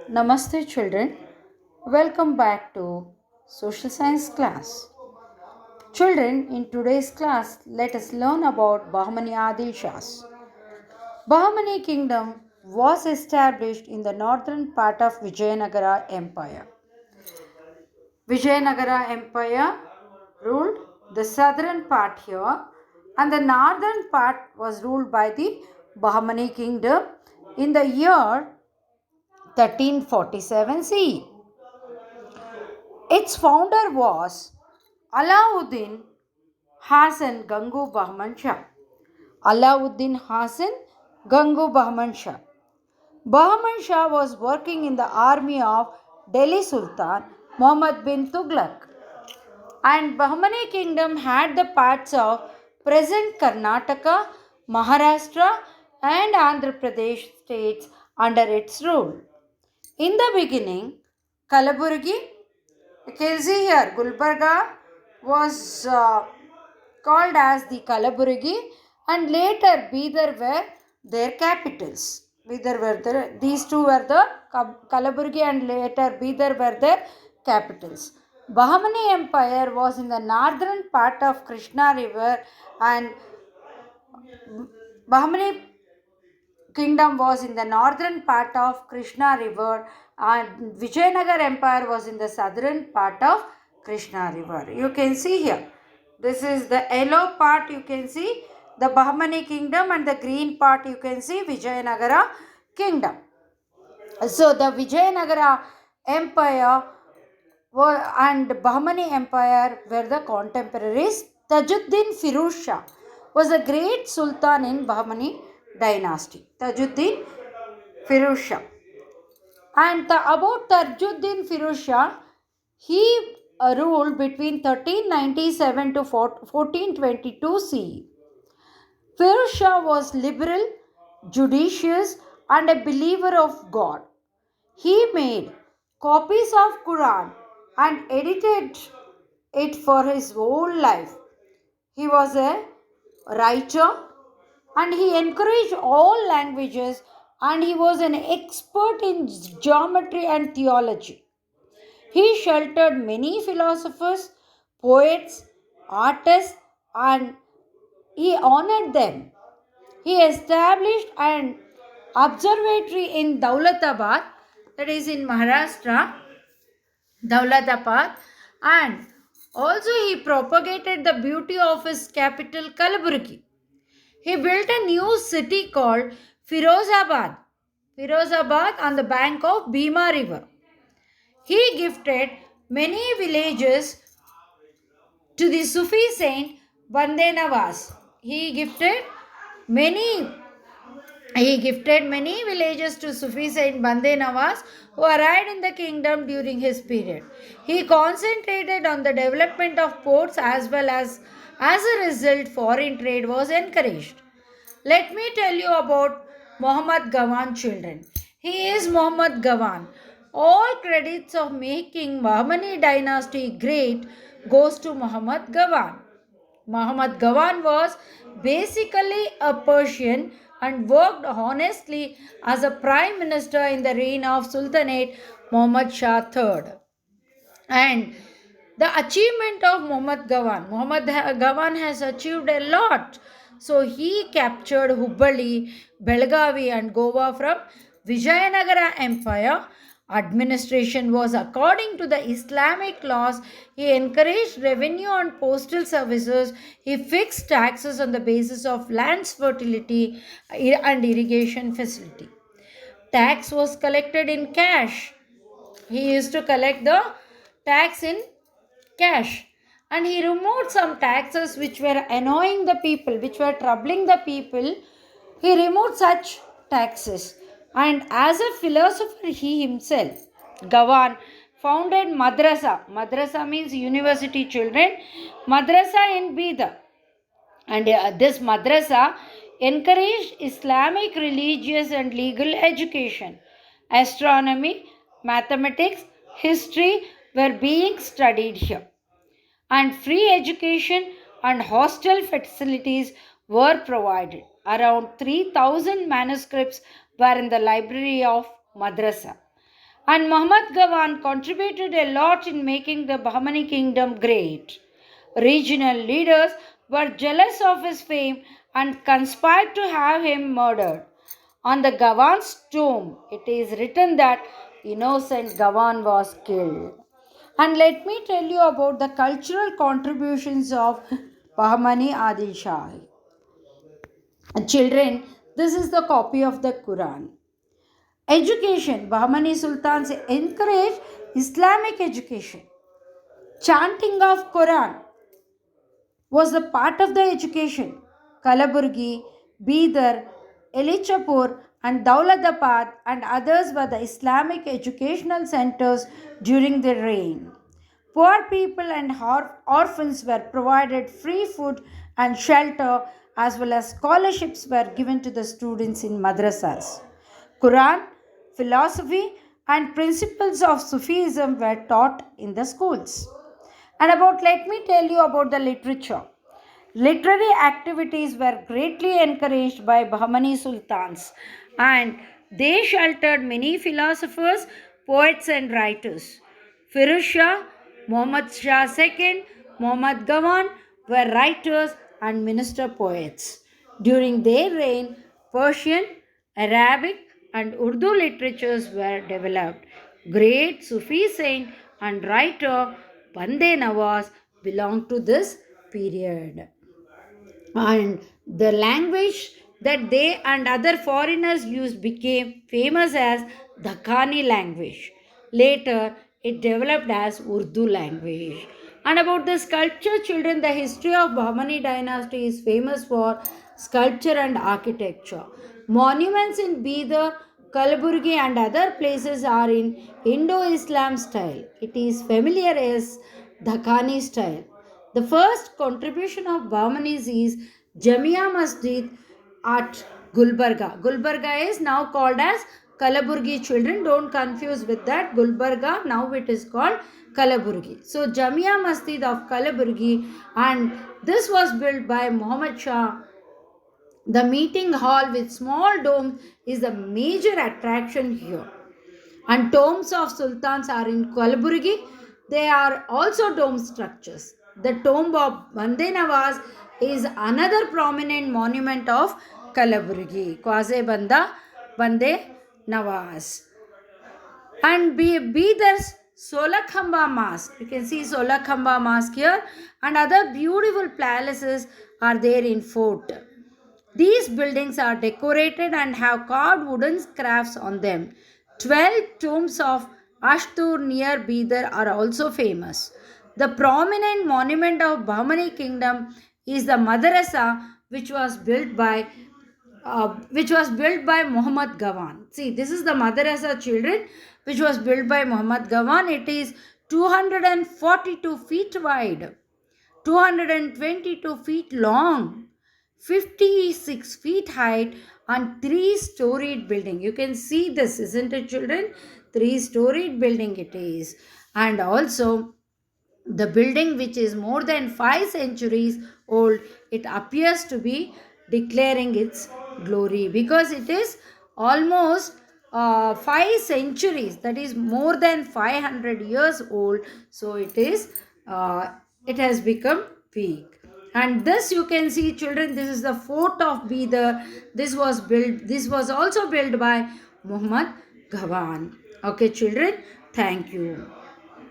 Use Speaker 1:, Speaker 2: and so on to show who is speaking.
Speaker 1: Namaste, children. Welcome back to Social Science class. Children, in today's class, let us learn about Bahmani Adil Shahs. Bahmani kingdom was established in the northern part of Vijayanagara Empire. Vijayanagara Empire ruled the southern part here, and the northern part was ruled by the Bahmani kingdom in the year 1347 CE. Its founder was Alauddin Hasan Gangu Bahman Shah. Alauddin Hasan Gangu Bahman Shah. Bahman Shah was working in the army of Delhi Sultan Muhammad bin Tughlaq, and Bahmani kingdom had the parts of present Karnataka, Maharashtra and Andhra Pradesh states under its rule. In the beginning, Kalaburgi, you can see here, Gulbarga was called as the Kalaburgi, and later Bidar were their capitals. These two were the Kalaburgi, and later Bidar were their capitals. Bahmani Empire was in the northern part of Krishna River, and Bahmani kingdom was in the northern part of Krishna River, and Vijayanagar Empire was in the southern part of Krishna River. You can see here. This is the yellow part, you can see the Bahmani kingdom, and the green part you can see Vijayanagara kingdom. So the Vijayanagara Empire and Bahmani Empire were the contemporaries. Tajuddin Firuz Shah was a great sultan in Bahmani dynasty. Tajuddin Firuz Shah. And about Tajuddin Firuz Shah, he ruled between 1397 to 1422 CE. Firuz Shah was liberal, judicious, and a believer of God. He made copies of Quran and edited it for his whole life. He was a writer, and he encouraged all languages, and he was an expert in geometry and theology. He sheltered many philosophers, poets, artists, and he honored them. He established an observatory in Daulatabad, that is in Maharashtra, Daulatabad, and also he propagated the beauty of his capital Kalaburgi. He built a new city called Firozabad, Firozabad on the bank of Bhima River. He gifted many villages to the Sufi saint Bande Nawaz. Many he gifted many villages to Sufi saint Bande Nawaz, who arrived in the kingdom during his period. He concentrated on the development of ports, as a result foreign trade was encouraged. Let me tell you about Muhammad Gawan children. He is Muhammad Gawan. All credits of making Bahmani dynasty great goes to Muhammad Gawan. Muhammad Gawan was basically a Persian and worked honestly as a prime minister in the reign of Sultanate Muhammad Shah III. And the achievement of Muhammad Gawan has achieved a lot. So he captured Hubballi, Belgavi, and Goa from Vijayanagara Empire. Administration was according to the Islamic laws. He encouraged revenue and postal services. He fixed taxes on the basis of land's fertility and irrigation facility. Tax was collected in cash. He used to collect the tax in cash, and he removed some taxes which were annoying the people, which were troubling the people. He removed such taxes, and as a philosopher he himself, Gawan, founded madrasa means university children, madrasa in Bida, and this madrasa encouraged Islamic religious and legal education. Astronomy, mathematics, history were being studied here, and free education and hostel facilities were provided. Around 3,000 manuscripts were in the library of madrasa. And Muhammad Gawan contributed a lot in making the Bahmani kingdom great. Regional leaders were jealous of his fame and conspired to have him murdered. On the Gawan's tomb, it is written that innocent Gawan was killed. And let me tell you about the cultural contributions of Bahmani Adil Shah. Children, this is the copy of the Quran. Education. Bahmani Sultans encouraged Islamic education. Chanting of Quran was the part of the education. Kalaburgi, Bidar, Elichapur and Daulatabad and others were the Islamic educational centers during their reign. Poor people and orphans were provided free food and shelter, as well as scholarships were given to the students in madrasas. Quran, philosophy, and principles of Sufism were taught in the schools. And let me tell you about the literature. Literary activities were greatly encouraged by Bahmani sultans and they sheltered many philosophers, poets, and writers. Firuz Shah, Muhammad Shah II, Muhammad Gawan were writers and minister poets. During their reign, Persian, Arabic, and Urdu literatures were developed. Great Sufi saint and writer Bande Nawaz belonged to this period. And the language that they and other foreigners used became famous as Dakhani language. Later, it developed as Urdu language. And about the sculpture, children, the history of Bahmani dynasty is famous for sculpture and architecture. Monuments in Bidar, Kalaburgi, and other places are in Indo-Islam style. It is familiar as Dakhani style. The first contribution of Bahmanis is Jamia Masjid at Gulbarga. Gulbarga is now called as Kalaburgi. Children, don't confuse with that. Gulbarga, now it is called Kalaburgi. So, Jamia Masjid of Kalaburgi, and this was built by Muhammad Shah. The meeting hall with small domes is the major attraction here. And tombs of sultans are in Kalaburgi. They are also dome structures. The tomb of Bande Nawaz is another prominent monument of Kalaburgi. Kwaze Bande Nawaz. And there's Solakhamba Mosque. You can see Solakhamba Mosque here. And other beautiful palaces are there in fort. These buildings are decorated and have carved wooden crafts on them. 12 tombs of Ashtur near Bidar are also famous. The prominent monument of Bahmani kingdom is the madrasa which was built by Muhammad Gawan. See, this is the madrasa, children, which was built by Muhammad Gawan. It is 242 feet wide, 222 feet long, 56 feet height, and 3-storied building. You can see this, isn't it, children? 3-storied building it is. And also the building, which is more than 5 centuries old, it appears to be declaring its glory because it is almost 5 centuries, that is more than 500 years old. So it has become big. And this, you can see, children, this is the fort of Bidar. This was also built by Muhammad Gawan. Okay, children, thank you.